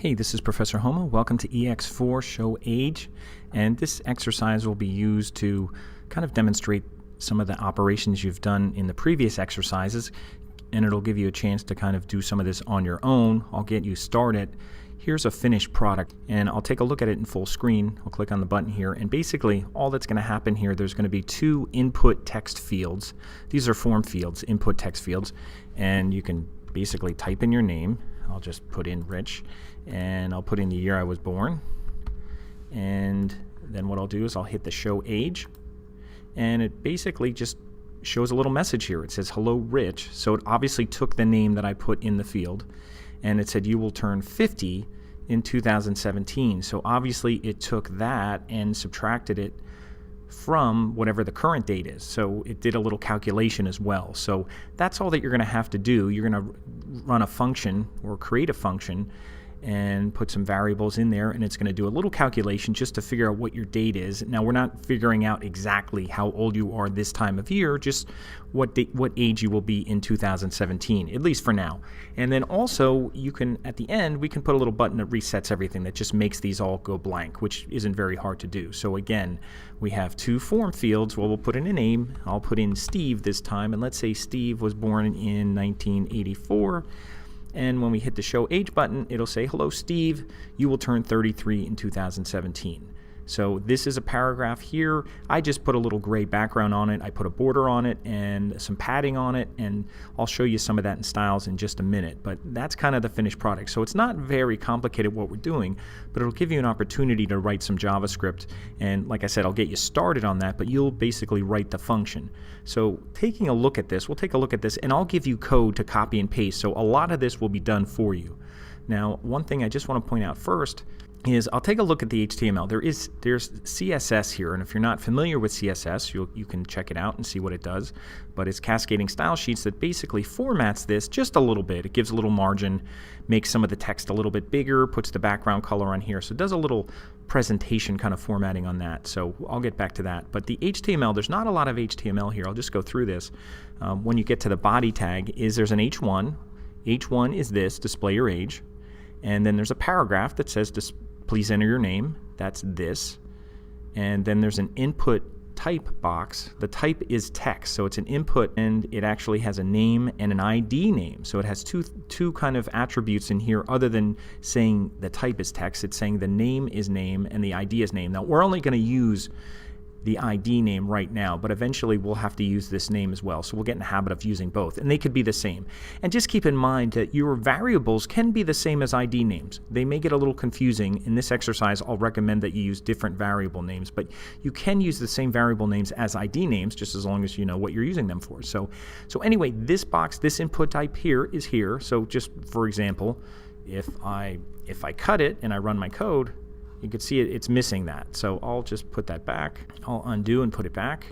Hey, this is Professor Homa. Welcome to ex4-showage, and this exercise will be used to kind of demonstrate some of the operations you've done in the previous exercises, and it'll give you a chance to kind of do some of this on your own. I'll get you started. Here's a finished product, and I'll take a look at it in full screen. I'll click on the button here, and basically all that's going to happen here, there's going to be two input text fields. These are form fields, input text fields, and you can basically type in your name. I'll just put in Rich, and I'll put in the year I was born, and then what I'll do is I'll hit the show age, and it basically just shows a little message here. It says hello Rich, so it obviously took the name that I put in the field, and it said you will turn 50 in 2017. So obviously it took that and subtracted it from whatever the current date is. So it did a little calculation as well. So that's all that you're going to have to do. You're going to run a function or create a function and put some variables in there, and it's going to do a little calculation just to figure out what your date is. Now, we're not figuring out exactly how old you are this time of year, just what age you will be in 2017, at least for now. And then also, you can, at the end, we can put a little button that resets everything, that just makes these all go blank, which isn't very hard to do. So again, we have two form fields. Well, we'll put in a name. I'll put in Steve this time, and let's say Steve was born in 1984. And when we hit the show age button, it'll say, hello Steve, you will turn 33 in 2017. So this is a paragraph here. I just put a little gray background on it. I put a border on it and some padding on it, and I'll show you some of that in styles in just a minute. But that's kind of the finished product. So it's not very complicated what we're doing, but it'll give you an opportunity to write some JavaScript. And like I said, I'll get you started on that, but you'll basically write the function. So taking a look at this, we'll take a look at this, and I'll give you code to copy and paste. So a lot of this will be done for you. Now, one thing I just want to point out first is I'll take a look at the HTML. There's CSS here, and if you're not familiar with CSS, you can check it out and see what it does. But it's cascading style sheets that basically formats this just a little bit. It gives a little margin, makes some of the text a little bit bigger, puts the background color on here. So it does a little presentation kind of formatting on that. So I'll get back to that. But the HTML, there's not a lot of HTML here. I'll just go through this. When you get to the body tag, there's an H1. H1 is this, display your age. And then there's a paragraph that says please enter your name. That's this. And then there's an input type box. The type is text, so it's an input, and it actually has a name and an ID name. So it has two kind of attributes in here other than saying the type is text. It's saying the name is name and the ID is name. Now, we're only going to use the ID name right now, but eventually we'll have to use this name as well. So we'll get in the habit of using both, and they could be the same. And just keep in mind that your variables can be the same as ID names. They may get a little confusing. In this exercise, I'll recommend that you use different variable names, but you can use the same variable names as ID names just as long as you know what you're using them for. So anyway, this box, this input type here is here. So just for example, if I cut it and I run my code, you can see it's missing that. So I'll just put that back. I'll undo and put it back.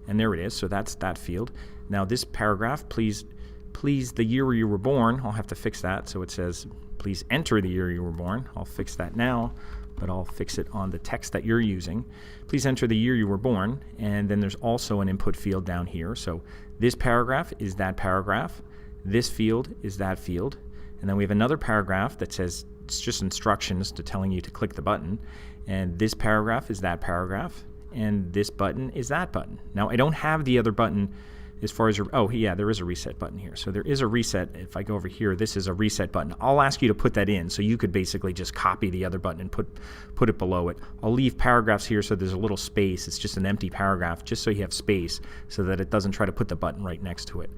And there it is. So that's that field. Now this paragraph, please the year you were born. I'll have to fix that. So it says, please enter the year you were born. I'll fix that now, but I'll fix it on the text that you're using. Please enter the year you were born. And then there's also an input field down here. So this paragraph is that paragraph. This field is that field. And then we have another paragraph that says, it's just instructions to telling you to click the button, and this paragraph is that paragraph, and this button is that button. Now I don't have the other button as far as oh yeah, there is a reset button here. So there is a reset. If I go over here, this is a reset button. I'll ask you to put that in, so you could basically just copy the other button and put it below it. I'll leave paragraphs here so there's a little space. It's just an empty paragraph, just so you have space so that it doesn't try to put the button right next to it.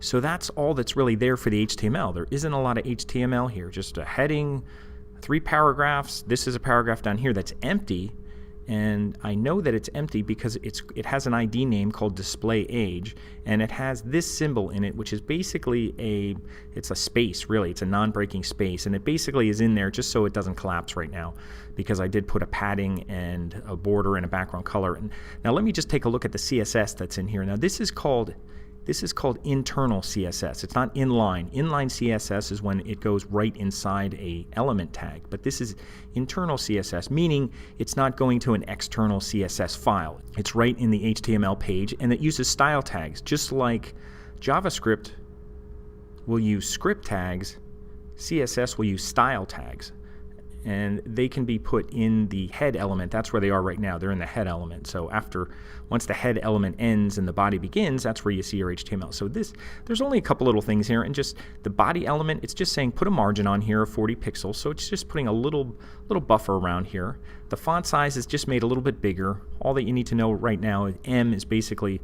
So that's all that's really there for the HTML. There isn't a lot of HTML here, just a heading, 3 paragraphs. This is a paragraph down here that's empty, and I know that it's empty because it has an ID name called display age, and it has this symbol in it, which is basically it's a space, really. It's a non-breaking space, and it basically is in there just so it doesn't collapse right now, because I did put a padding and a border and a background color. And now let me just take a look at the CSS that's in here. Now this is called internal CSS. It's not inline. Inline CSS is when it goes right inside a element tag, but this is internal CSS, meaning it's not going to an external CSS file. It's right in the HTML page, and it uses style tags. Just like JavaScript will use script tags, CSS will use style tags. and they can be put in the head element. That's where they are right now. They're in the head element. So once the head element ends and the body begins, that's where you see your HTML. So there's only a couple little things here, and just the body element, it's just saying put a margin on here of 40 pixels. So it's just putting a little buffer around here. The font size is just made a little bit bigger. All that you need to know right now is M is basically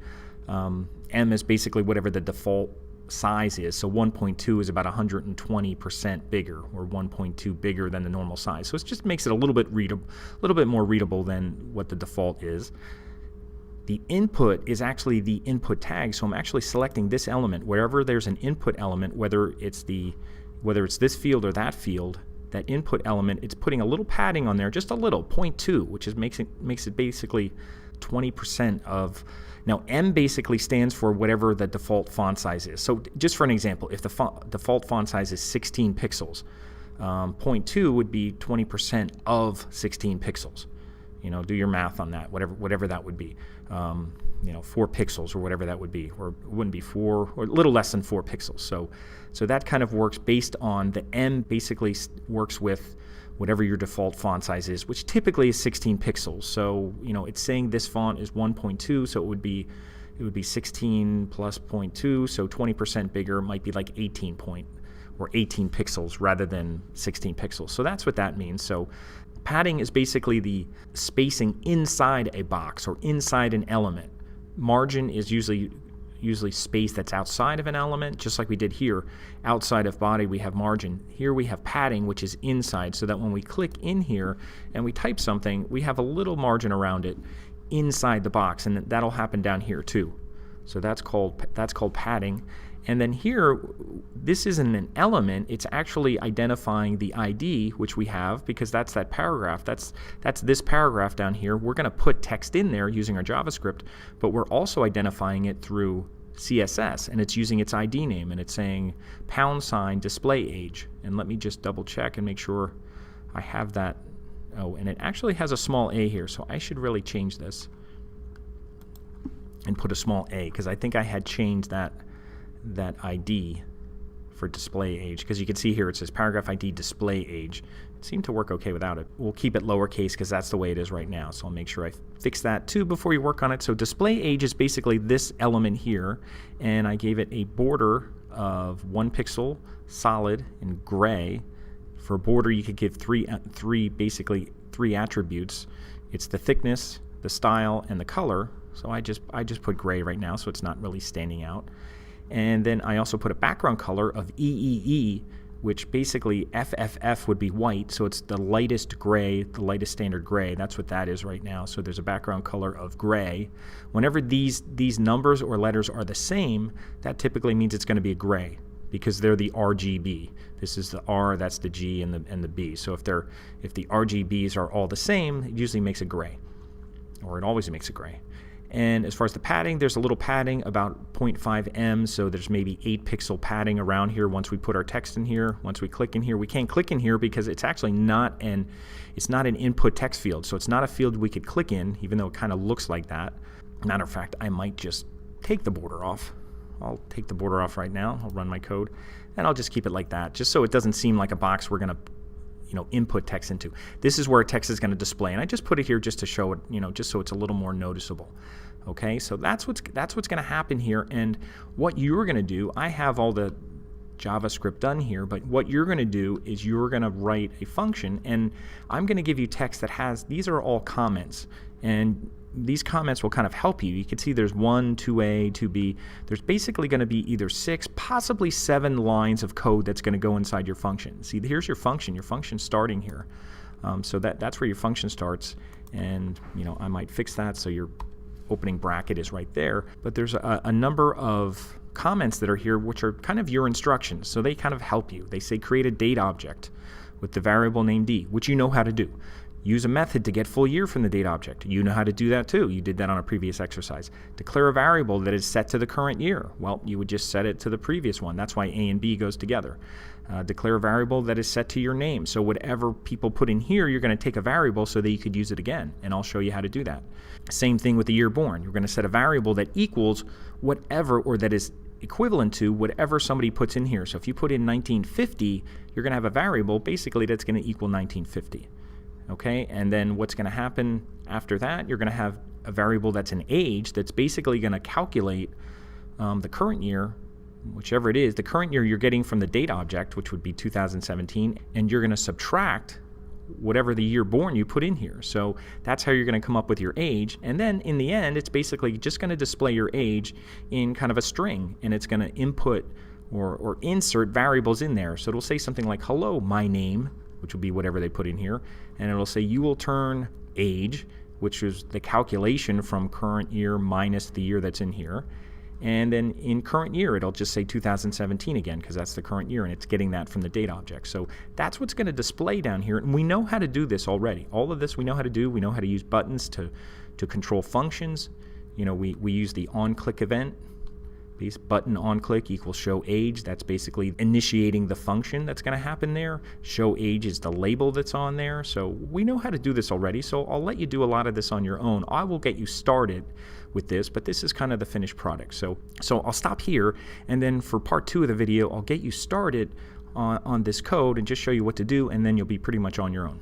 whatever the default size is. So 1.2 is about 120% bigger, or 1.2 bigger than the normal size. So it just makes it a little bit more readable than what the default is. The input is actually the input tag, so I'm actually selecting this element. Wherever there's an input element, whether it's this field or that field, that input element, it's putting a little padding on there, just a little, 0.2, which makes it basically 20% of. Now, M basically stands for whatever the default font size is. So just for an example, if the default font size is 16 pixels, 0.2 would be 20% of 16 pixels. Do your math on that, whatever that would be. 4 pixels or whatever that would be, or it wouldn't be 4, or a little less than 4 pixels. So that kind of works based on the M basically works with whatever your default font size is, which typically is 16 pixels. So it's saying this font is 1.2, so it would be 16 plus 0.2, so 20% bigger might be like 18 pixels rather than 16 pixels. So that's what that means. So padding is basically the spacing inside a box or inside an element. Margin is usually space that's outside of an element, just like we did here. Outside of body we have margin. Here we have padding, which is inside, so that when we click in here and we type something, we have a little margin around it inside the box, and that'll happen down here too. So that's called padding. And then here, this isn't an element, it's actually identifying the ID, which we have, because that's that paragraph. That's this paragraph down here. We're going to put text in there using our JavaScript, but we're also identifying it through CSS, and it's using its ID name, and it's saying # display age. And let me just double check and make sure I have that. Oh, and it actually has a small a here, so I should really change this and put a small a, because I think I had changed that ID for display age, because you can see here it says paragraph ID display age. It seemed to work okay without it. We'll keep it lowercase because that's the way it is right now, so I'll make sure I fix that too before you work on it. So display age is basically this element here, and I gave it a border of 1 pixel solid in gray. For a border you could give three attributes. It's the thickness, the style, and the color. So I just put gray right now, so it's not really standing out. And then I also put a background color of EEE, which basically FFF would be white, so it's the lightest gray, the lightest standard gray. That's what that is right now. So there's a background color of gray. Whenever these numbers or letters are the same, that typically means it's going to be a gray, because they're the RGB. This is the R, that's the G, and the B. So if the RGBs are all the same, it usually makes it gray, or it always makes it gray. And as far as the padding, there's a little padding about 0.5 em, so there's maybe 8 pixel padding around here once we put our text in here. Once we click in here, we can't click in here because it's actually not an input text field, so it's not a field we could click in, even though it kind of looks like that. Matter of fact, I might just take the border off. I'll take the border off right now. I'll run my code, and I'll just keep it like that, just so it doesn't seem like a box we're going to input text into. This is where text is going to display, and I just put it here just to show it, just so it's a little more noticeable. Okay, so that's what's going to happen here. And what you're going to do, I have all the JavaScript done here, but what you're going to do is you're going to write a function, and I'm going to give you text that has, these are all comments, and these comments will kind of help you. You can see there's 1, 2a, 2b. There's basically going to be either 6, possibly 7 lines of code that's going to go inside your function. See, here's your function. Your function's starting here. So that's where your function starts, and I might fix that so your opening bracket is right there. But there's a number of comments that are here which are kind of your instructions, so they kind of help you. They say create a date object with the variable name d, which you know how to do. Use a method to get full year from the date object. You know how to do that too. You did that on a previous exercise. Declare a variable that is set to the current year. Well, you would just set it to the previous one. That's why A and B goes together. Declare a variable that is set to your name. So whatever people put in here, you're going to take a variable so that you could use it again. And I'll show you how to do that. Same thing with the year born. You're going to set a variable that equals whatever, or that is equivalent to whatever somebody puts in here. So if you put in 1950, you're going to have a variable basically that's going to equal 1950. Okay, and then what's going to happen after that, you're going to have a variable that's an age that's basically going to calculate the current year, whichever it is, the current year you're getting from the date object, which would be 2017, and you're going to subtract whatever the year born you put in here. So that's how you're going to come up with your age. And then in the end, it's basically just going to display your age in kind of a string, and it's going to input or insert variables in there. So it'll say something like, hello, my name, which will be whatever they put in here, and it'll say you will turn age, which is the calculation from current year minus the year that's in here. And then in current year, it'll just say 2017 again, because that's the current year, and it's getting that from the date object. So that's what's going to display down here, and we know how to do this already. All of this we know how to do. We know how to use buttons to control functions. You know, we use the on-click event. Base button on-click equals show age. That's basically initiating the function that's going to happen there. Show age is the label that's on there. So we know how to do this already, so I'll let you do a lot of this on your own. I will get you started with this, but this is kind of the finished product. So I'll stop here, and then for part 2 of the video, I'll get you started on this code and just show you what to do, and then you'll be pretty much on your own.